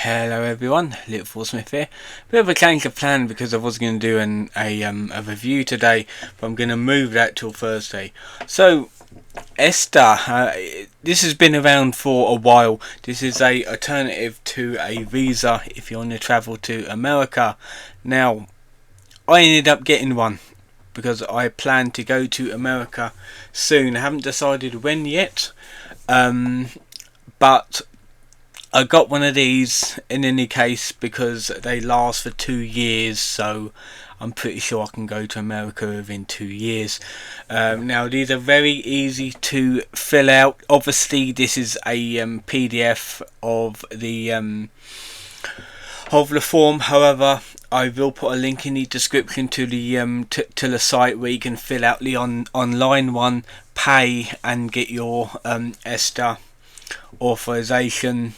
Hello everyone, Little Smith here. Bit of a change of plan because I was going to do a review today, but I'm going to move that till Thursday. So ESTA, this has been around for a while. This is a alternative to a visa if you want to travel to America. Now, I ended up getting one because I plan to go to America soon. I haven't decided when yet, but I got one of these in any case because they last for 2 years, so I'm pretty sure I can go to America within 2 years. Now these are very easy to fill out. Obviously this is a PDF of the form. However, I will put a link in the description to the to the site where you can fill out the online one, pay and get your ESTA authorization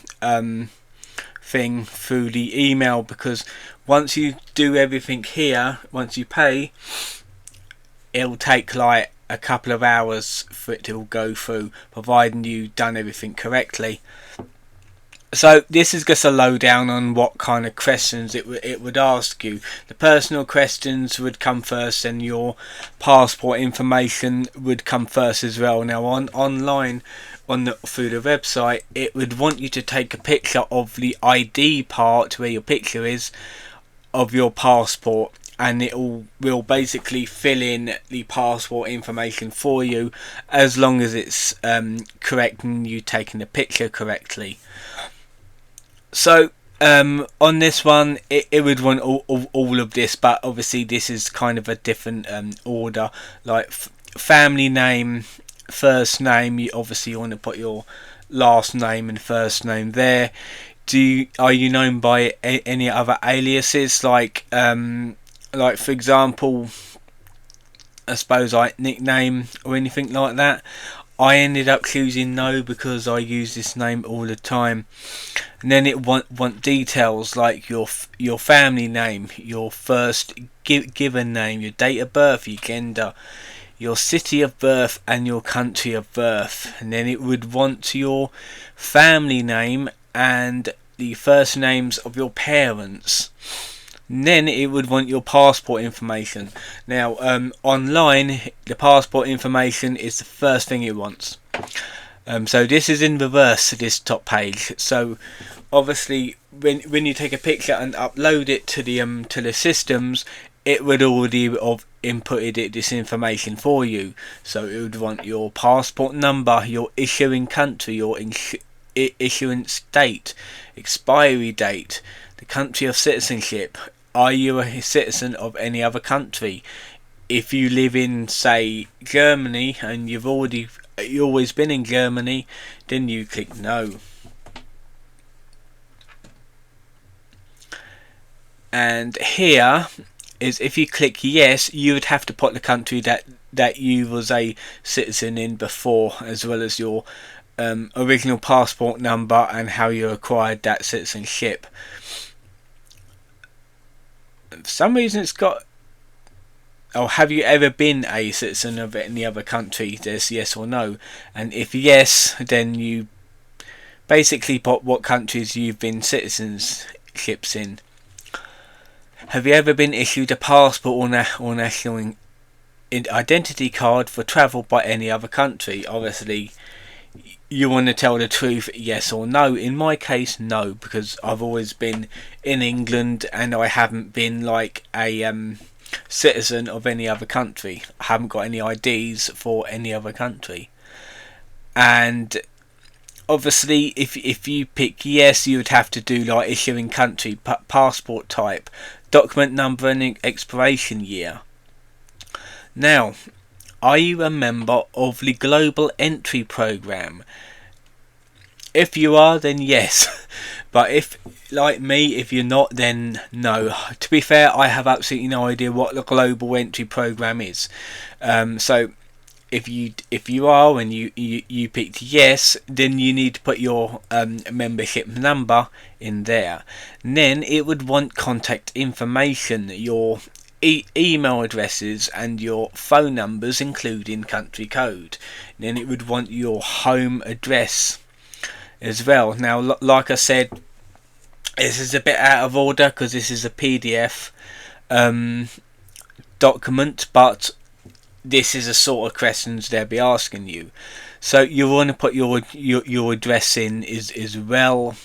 thing through the email, because once you do everything here, once you pay, it'll take like a couple of hours for it to go through, providing you've done everything correctly. So this is just a lowdown on what kind of questions it would ask you. The personal questions would come first, and your passport information would come first as well. Now online through the website, it would want you to take a picture of the ID part where your picture is of your passport, and it will basically fill in the passport information for you as long as it's correct and you taking the picture correctly. So on this one, it would want all of this, but obviously this is kind of a different order. Like family name, first name, you obviously want to put your last name and first name there. Are you known by any other aliases, like for example, I suppose like nickname or anything like that? I ended up choosing no because I use this name all the time. And then it want details like your family name, your first given name, your date of birth, your gender, your city of birth and your country of birth. And then it would want your family name and the first names of your parents. And then it would want your passport information. Now online, the passport information is the first thing it wants. So this is in reverse, this top page. So obviously when you take a picture and upload it to the systems, it would already have inputted this information for you. So it would want your passport number, your issuing country, your issuance date, expiry date, the country of citizenship. Are you a citizen of any other country? If you live in, say, Germany and you've always been in Germany, then you click no. And here is, if you click yes, you would have to put the country that you was a citizen in before, as well as your original passport number and how you acquired that citizenship. For some reason it's got, oh, have you ever been a citizen of any other country? There's yes or no, and if yes, then you basically put what countries you've been citizenships in. Have you ever been issued a passport or national identity card for travel by any other country? Obviously you want to tell the truth, yes or no. In my case, no, because I've always been in England and I haven't been like a citizen of any other country. I haven't got any IDs for any other country. And obviously if you pick yes, you would have to do like issuing country, passport type, document number and expiration year. Now, are you a member of the Global Entry Program? If you are, then yes. But if, like me, if you're not, then no. To be fair, I have absolutely no idea what the Global Entry Program is. So if you are and you picked yes, then you need to put your membership number in there. And then it would want contact information, your email addresses and your phone numbers, including country code. And then it would want your home address as well. Now, like I said, This is a bit out of order because this is a PDF document, but this is the sort of questions they'll be asking you. So you want to put your address in as well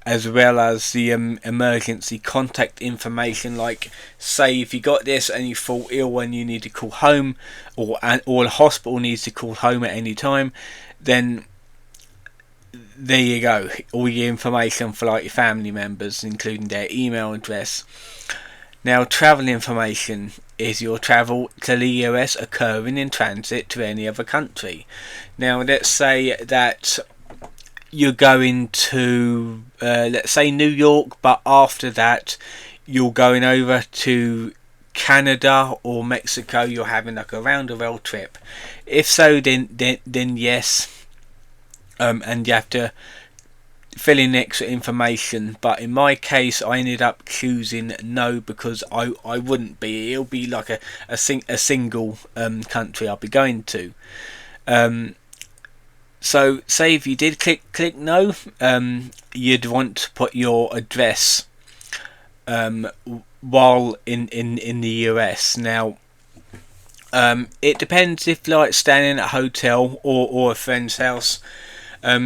as the emergency contact information. Like, say if you got this and you fall ill and you need to call home, or the hospital needs to call home at any time, then there you go, all your information for like your family members, including their email address. Now, travel information is your travel to the US occurring in transit to any other country. Now, let's say that you're going to, let's say New York, but after that you're going over to Canada or Mexico. You're having like a round the world trip. If so, then yes, and you have to fill in extra information. But in my case, I ended up choosing no, because I wouldn't be. It'll be like a single country I'll be going to. So say if you did click no, you'd want to put your address while in the US. Now, it depends if like staying at a hotel or a friend's house.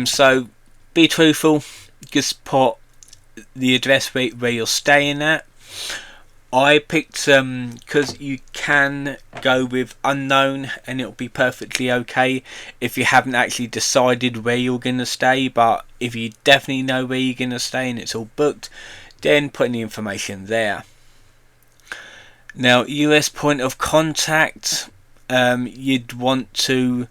So be truthful, just put the address where you're staying at. I picked because you can go with unknown and it'll be perfectly okay if you haven't actually decided where you're going to stay. But if you definitely know where you're going to stay and it's all booked, then put in the information there. Now, US point of contact, you'd want to,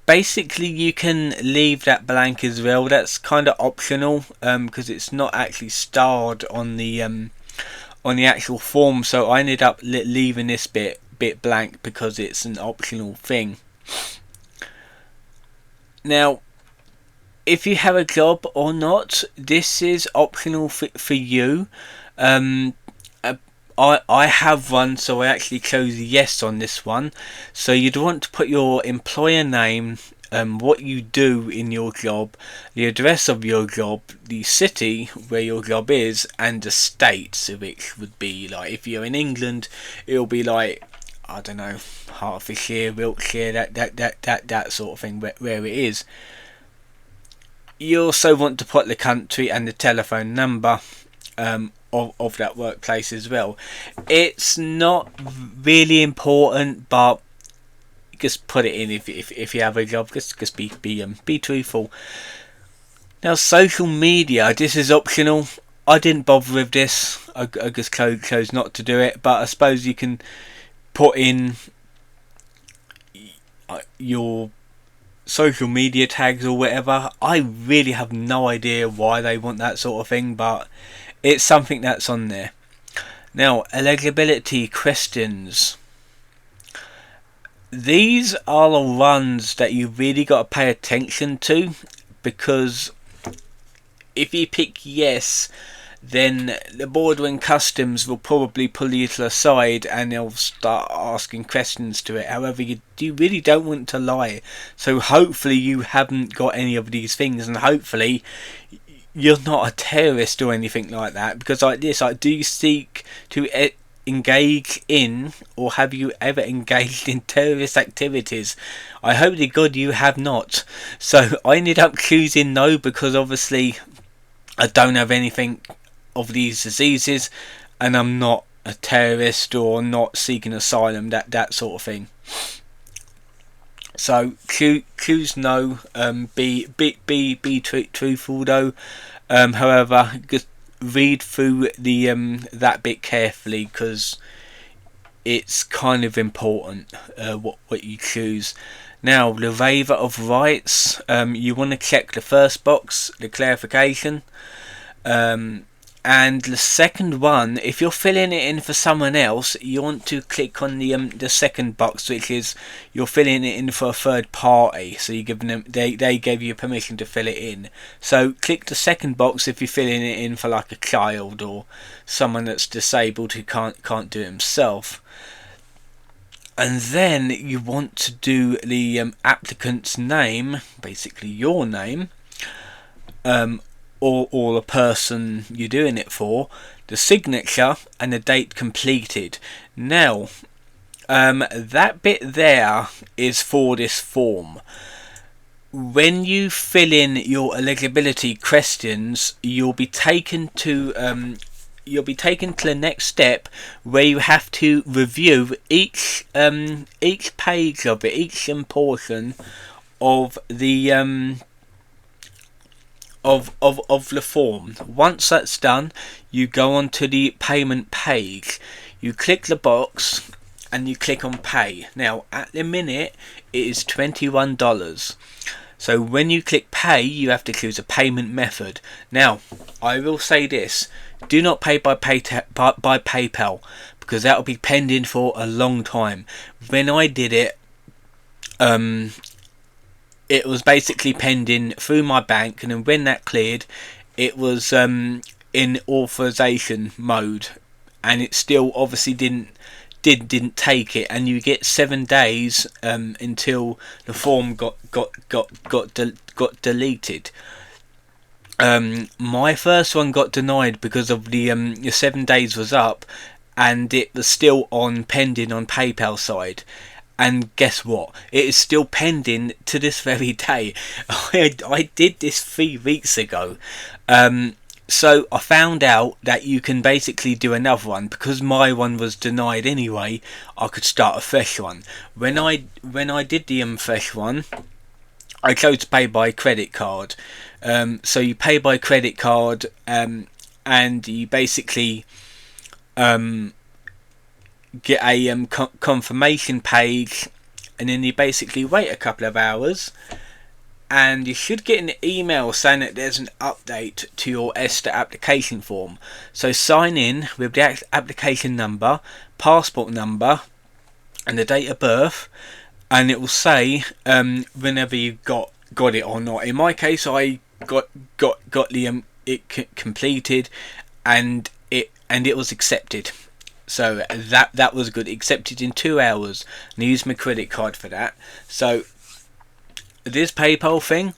basically you can leave that blank as well. That's kind of optional because it's not actually starred on the actual form, so I ended up leaving this bit blank because it's an optional thing. Now, if you have a job or not, this is optional for you. I have one, so I actually chose yes on this one. So you'd want to put your employer name, what you do in your job, the address of your job, the city where your job is, and the state, which would be like, if you're in England, it'll be like, I don't know, Hertfordshire, Wiltshire, that sort of thing, where it is. You also want to put the country and the telephone number of that workplace as well. It's not really important, but just put it in if you have a job. Just be truthful. Now, social media, this is optional. I didn't bother with this. I just chose not to do it. But I suppose you can put in your social media tags or whatever. I really have no idea why they want that sort of thing, but it's something that's on there. Now, eligibility questions. These are the ones that you really got to pay attention to, because if you pick yes, then the border and customs will probably pull you to the side and they'll start asking questions to it. However, you really don't want to lie, so hopefully you haven't got any of these things, and hopefully you're not a terrorist or anything like that, because like this, I do seek to engage in, or have you ever engaged in terrorist activities? I hope to God you have not. So I ended up choosing no, because obviously I don't have anything of these diseases and I'm not a terrorist or not seeking asylum, that sort of thing. So choose no. Be truthful though. However, just read through the that bit carefully, because it's kind of important what you choose. Now, the waiver of rights, you want to check the first box, the clarification, and the second one, if you're filling it in for someone else, you want to click on the second box, which is you're filling it in for a third party. So you're giving them, they gave you permission to fill it in. So click the second box if you're filling it in for like a child or someone that's disabled who can't do it himself. And then you want to do the applicant's name, basically your name, or the person you're doing it for, the signature and the date completed. Now that bit there is for this form. When you fill in your eligibility questions, you'll be taken to the next step, where you have to review each page of it, each portion of the of the form. Once that's done, you go on to the payment page. You click the box and you click on pay. Now at the minute it is $21. So when you click pay, you have to choose a payment method. Now I will say this: do not pay by PayPal, because that will be pending for a long time. When I did it, it was basically pending through my bank, and then when that cleared, it was in authorization mode, and it still obviously didn't take it, and you get 7 days until the form got deleted. My first one got denied because of the 7 days was up, and it was still on pending on PayPal side. And guess what? It is still pending to this very day. I did this 3 weeks ago. So I found out that you can basically do another one. Because my one was denied anyway, I could start a fresh one. When I did the fresh one, I chose to pay by credit card. So you pay by credit card, and you basically get a confirmation page, and then you basically wait a couple of hours, and you should get an email saying that there's an update to your ESTA application form. So sign in with the application number, passport number, and the date of birth, and it will say whenever you got it or not. In my case, I got the it completed, and it was accepted. So that was good. Accepted in 2 hours, and I used my credit card for that. So this PayPal thing,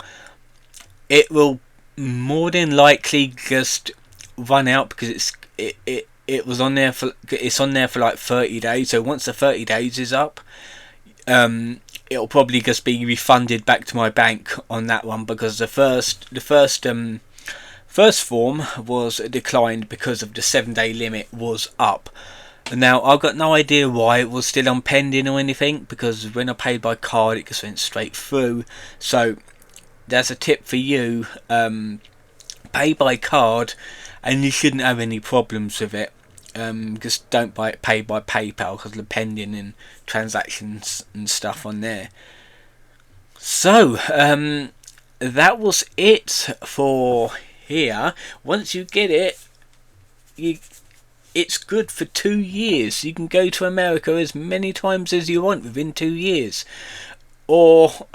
it will more than likely just run out, because it was on there for like 30 days. So once the 30 days is up, it'll probably just be refunded back to my bank on that one, because the first form was declined because of the 7-day limit was up. Now I've got no idea why it was still on pending or anything, because when I paid by card it just went straight through. So that's a tip for you: pay by card, and you shouldn't have any problems with it. Just don't pay by PayPal, because of the pending and transactions and stuff on there. So that was it for here. Once you get it, it's good for 2 years. You can go to America as many times as you want within 2 years. Or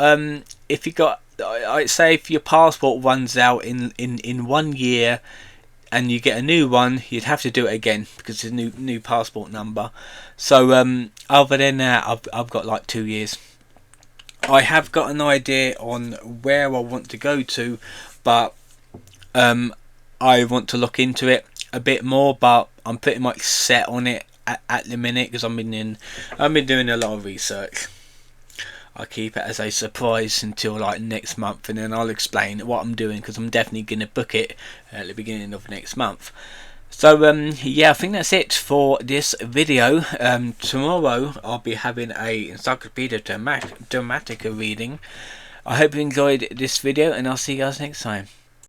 if you got, I'd say, if your passport runs out in 1 year and you get a new one, you'd have to do it again, because it's a new passport number. So other than that, I've got like 2 years. I have got an idea on where I want to go to, but I want to look into it a bit more, but I'm pretty much set on it at the minute, because I've been doing a lot of research. I'll keep it as a surprise until like next month, and then I'll explain what I'm doing, because I'm definitely going to book it at the beginning of next month. So yeah, I think that's it for this video. Tomorrow I'll be having a Encyclopedia Dramatica reading. I hope you enjoyed this video, and I'll see you guys next time.